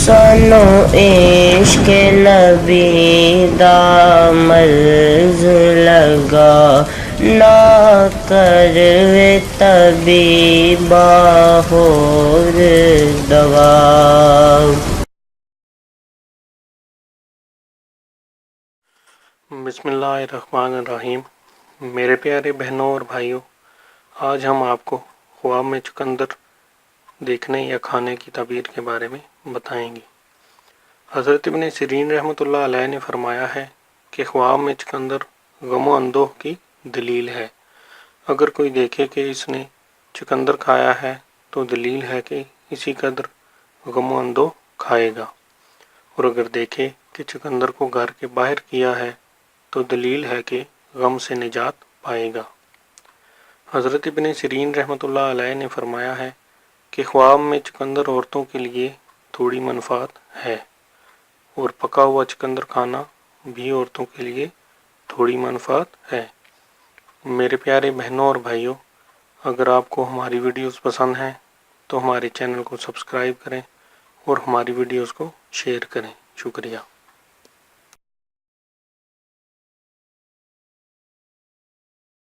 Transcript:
سانو عشق نبی دا مرض لگا، نہ کروے طبیبا ہور دوا۔ بسم اللہ الرحمن الرحیم۔ میرے پیارے بہنوں اور بھائیوں، آج ہم آپ کو خواب میں چقندر دیکھنے یا کھانے کی تعبیر کے بارے میں بتائیں گے۔ حضرت ابن سیرین رحمۃ اللہ علیہ نے فرمایا ہے کہ خواب میں چقندر غم و اندوہ کی دلیل ہے۔ اگر کوئی دیکھے کہ اس نے چقندر کھایا ہے تو دلیل ہے کہ اسی قدر غم و اندوہ کھائے گا، اور اگر دیکھے کہ چقندر کو گھر کے باہر کیا ہے تو دلیل ہے کہ غم سے نجات پائے گا۔ حضرت ابن سیرین رحمۃ اللہ علیہ نے فرمایا ہے کہ خواب میں چقندر عورتوں کے لیے تھوڑی منفعت ہے، اور پکا ہوا چقندر کھانا بھی عورتوں کے لیے تھوڑی منفعت ہے۔ میرے پیارے بہنوں اور بھائیوں، اگر آپ کو ہماری ویڈیوز پسند ہیں تو ہمارے چینل کو سبسکرائب کریں اور ہماری ویڈیوز کو شیئر کریں۔ شکریہ۔